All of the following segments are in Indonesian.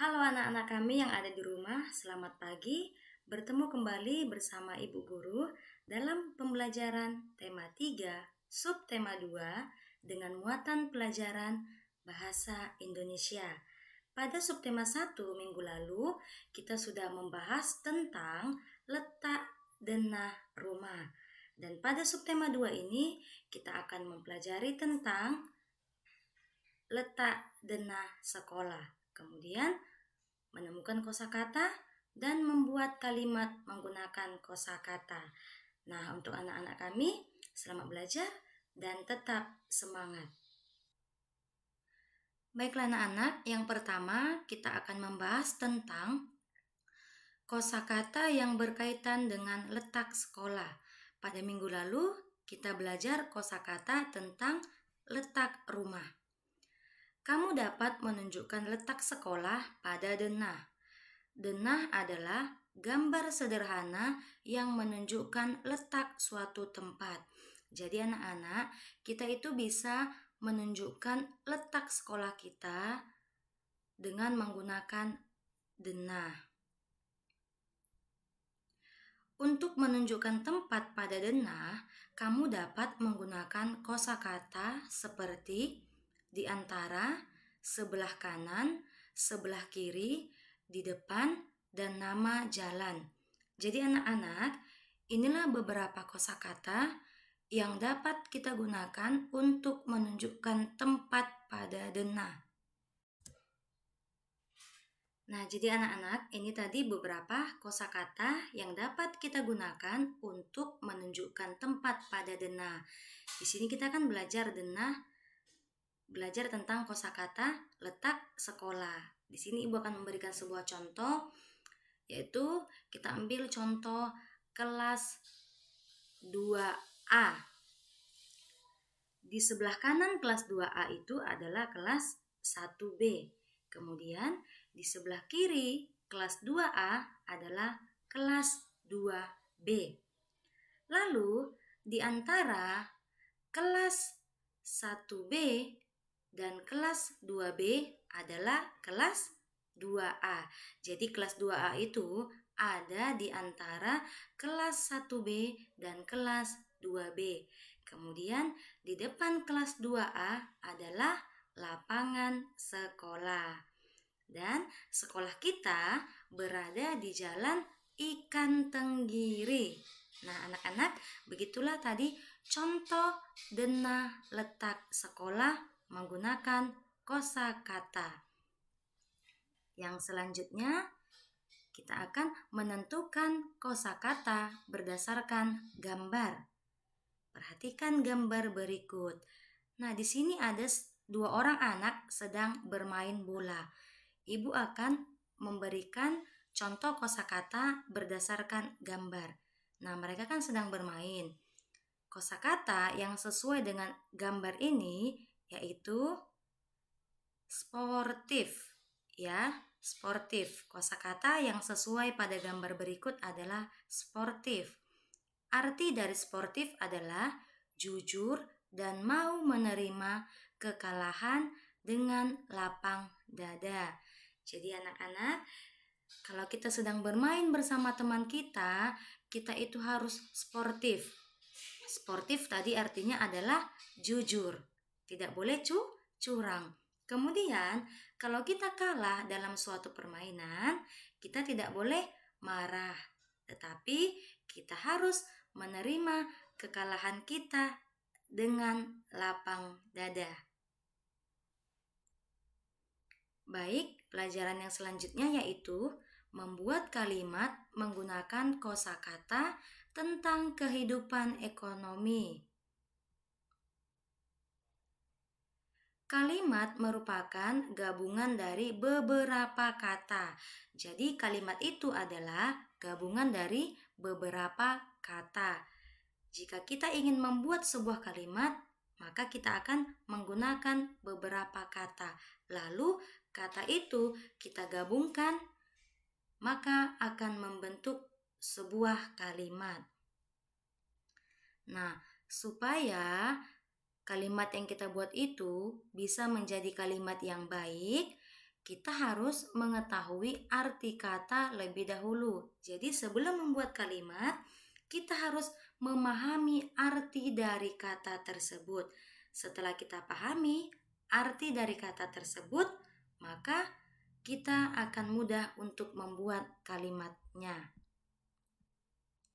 Halo anak-anak kami yang ada di rumah, selamat pagi. Bertemu kembali bersama Ibu Guru dalam pembelajaran tema 3, subtema 2 dengan muatan pelajaran Bahasa Indonesia. Pada subtema 1 minggu lalu, kita sudah membahas tentang letak denah rumah. Dan pada subtema 2 ini, kita akan mempelajari tentang letak denah sekolah. Kemudian menemukan kosakata dan membuat kalimat menggunakan kosakata. Nah, untuk anak-anak kami, selamat belajar dan tetap semangat. Baiklah anak-anak, yang pertama kita akan membahas tentang kosakata yang berkaitan dengan letak sekolah. Pada minggu lalu, kita belajar kosakata tentang letak rumah. Kamu dapat menunjukkan letak sekolah pada denah. Denah adalah gambar sederhana yang menunjukkan letak suatu tempat. Jadi anak-anak, kita itu bisa menunjukkan letak sekolah kita dengan menggunakan denah. Untuk menunjukkan tempat pada denah, kamu dapat menggunakan kosakata seperti di antara, sebelah kanan, sebelah kiri, di depan, dan nama jalan. Jadi anak-anak, inilah beberapa kosakata yang dapat kita gunakan untuk menunjukkan tempat pada denah. Nah, jadi anak-anak, ini tadi beberapa kosakata yang dapat kita gunakan untuk menunjukkan tempat pada denah. Di sini kita akan belajar tentang kosakata letak sekolah. Di sini Ibu akan memberikan sebuah contoh, yaitu kita ambil contoh kelas 2A. Di sebelah kanan kelas 2A itu adalah kelas 1B. Kemudian di sebelah kiri kelas 2A adalah kelas 2B. Lalu di antara kelas 1B dan kelas 2B adalah kelas 2A. Jadi kelas 2A itu ada di antara kelas 1B dan kelas 2B. Kemudian di depan kelas 2A adalah lapangan sekolah. Dan sekolah kita berada di Jalan Ikan Tenggiri. Nah, anak-anak, begitulah tadi contoh denah letak sekolah menggunakan kosakata. Yang selanjutnya, kita akan menentukan kosakata berdasarkan gambar. Perhatikan gambar berikut. Nah, di sini ada dua orang anak sedang bermain bola. Ibu akan memberikan contoh kosakata berdasarkan gambar. Nah, mereka kan sedang bermain. Kosakata yang sesuai dengan gambar ini yaitu sportif, ya, sportif. Kosakata yang sesuai pada gambar berikut adalah sportif. Arti dari sportif adalah jujur dan mau menerima kekalahan dengan lapang dada. Jadi anak-anak, kalau kita sedang bermain bersama teman kita, kita itu harus sportif. Sportif tadi artinya adalah jujur, tidak boleh curang. Kemudian, kalau kita kalah dalam suatu permainan, kita tidak boleh marah, tetapi kita harus menerima kekalahan kita dengan lapang dada. Baik, pelajaran yang selanjutnya yaitu membuat kalimat menggunakan kosakata tentang kehidupan ekonomi. Kalimat merupakan gabungan dari beberapa kata. Jadi kalimat itu adalah gabungan dari beberapa kata. Jika kita ingin membuat sebuah kalimat, maka kita akan menggunakan beberapa kata. Lalu kata itu kita gabungkan, maka akan membentuk sebuah kalimat. Nah, supaya kalimat yang kita buat itu bisa menjadi kalimat yang baik, kita harus mengetahui arti kata lebih dahulu. Jadi sebelum membuat kalimat, kita harus memahami arti dari kata tersebut. Setelah kita pahami arti dari kata tersebut, maka kita akan mudah untuk membuat kalimatnya.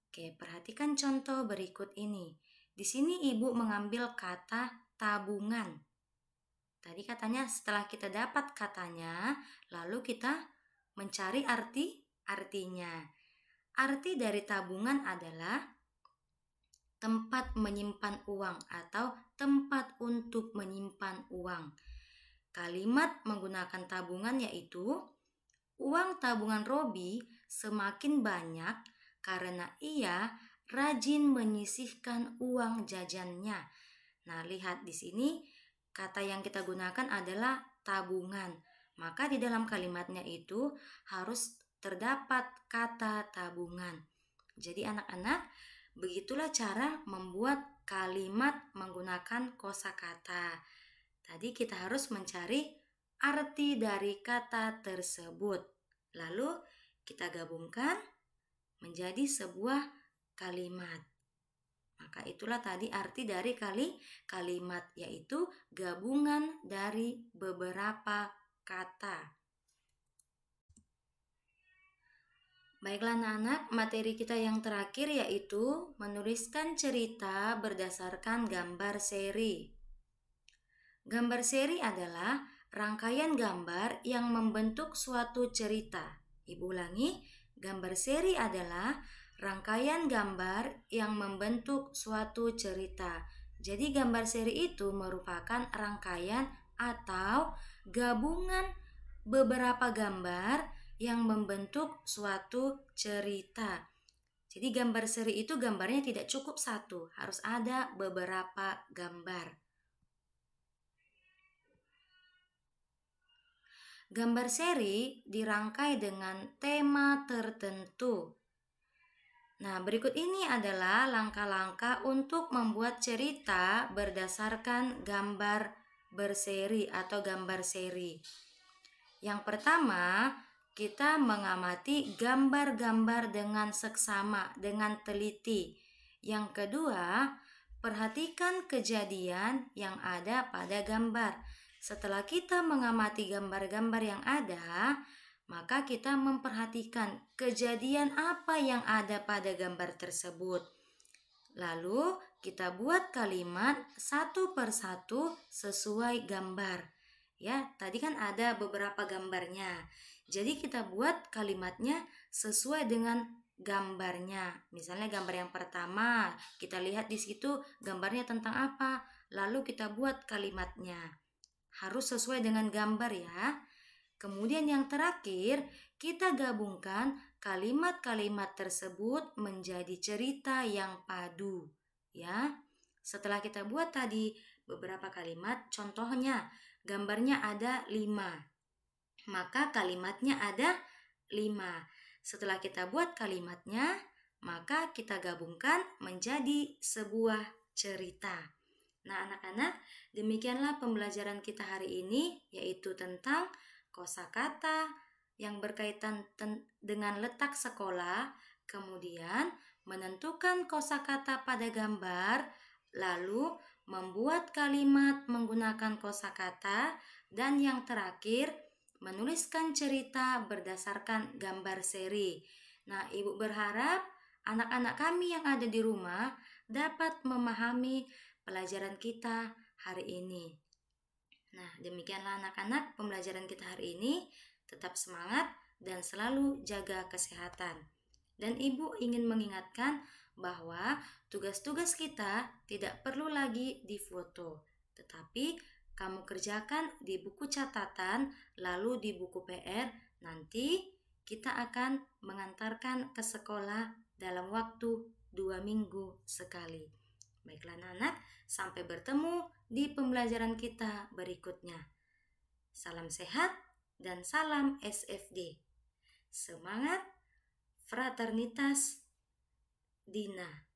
Oke, perhatikan contoh berikut ini. Di sini ibu mengambil kata tabungan. Tadi katanya setelah kita dapat katanya, lalu kita mencari artinya. Arti dari tabungan adalah tempat menyimpan uang atau tempat untuk menyimpan uang. Kalimat menggunakan tabungan yaitu, uang tabungan Robi semakin banyak karena ia rajin menyisihkan uang jajannya. Nah, lihat di sini kata yang kita gunakan adalah tabungan. Maka di dalam kalimatnya itu harus terdapat kata tabungan. Jadi anak-anak, begitulah cara membuat kalimat menggunakan kosakata. Tadi kita harus mencari arti dari kata tersebut. Lalu kita gabungkan menjadi sebuah kalimat. Maka itulah tadi arti dari kalimat, yaitu gabungan dari beberapa kata. Baiklah anak-anak, materi kita yang terakhir yaitu menuliskan cerita berdasarkan gambar seri. Gambar seri adalah rangkaian gambar yang membentuk suatu cerita. Ibu ulangi, gambar seri adalah rangkaian gambar yang membentuk suatu cerita. Jadi gambar seri itu merupakan rangkaian atau gabungan beberapa gambar yang membentuk suatu cerita. Jadi gambar seri itu gambarnya tidak cukup satu, harus ada beberapa gambar. Gambar seri dirangkai dengan tema tertentu. Nah, berikut ini adalah langkah-langkah untuk membuat cerita berdasarkan gambar berseri atau gambar seri. Yang pertama, kita mengamati gambar-gambar dengan seksama, dengan teliti. Yang kedua, perhatikan kejadian yang ada pada gambar. Setelah kita mengamati gambar-gambar yang ada, maka kita memperhatikan kejadian apa yang ada pada gambar tersebut. Lalu kita buat kalimat satu persatu sesuai gambar. Ya, tadi kan ada beberapa gambarnya. Jadi kita buat kalimatnya sesuai dengan gambarnya. Misalnya gambar yang pertama, kita lihat di situ gambarnya tentang apa, lalu kita buat kalimatnya. Harus sesuai dengan gambar ya. Kemudian yang terakhir, kita gabungkan kalimat-kalimat tersebut menjadi cerita yang padu. Ya, setelah kita buat tadi beberapa kalimat, contohnya gambarnya ada 5. Maka kalimatnya ada 5. Setelah kita buat kalimatnya, maka kita gabungkan menjadi sebuah cerita. Nah, anak-anak, demikianlah pembelajaran kita hari ini, yaitu tentang kosakata yang berkaitan dengan letak sekolah, kemudian menentukan kosakata pada gambar, lalu membuat kalimat menggunakan kosakata, dan yang terakhir menuliskan cerita berdasarkan gambar seri. Nah, Ibu berharap anak-anak kami yang ada di rumah dapat memahami pelajaran kita hari ini. Nah, demikianlah anak-anak pembelajaran kita hari ini. Tetap semangat dan selalu jaga kesehatan. Dan Ibu ingin mengingatkan bahwa tugas-tugas kita tidak perlu lagi difoto, tetapi kamu kerjakan di buku catatan, lalu di buku PR. Nanti kita akan mengantarkan ke sekolah dalam waktu 2 minggu sekali. Baiklah anak-anak, sampai bertemu di pembelajaran kita berikutnya. Salam sehat dan salam SFD. Semangat, fraternitas, Dina.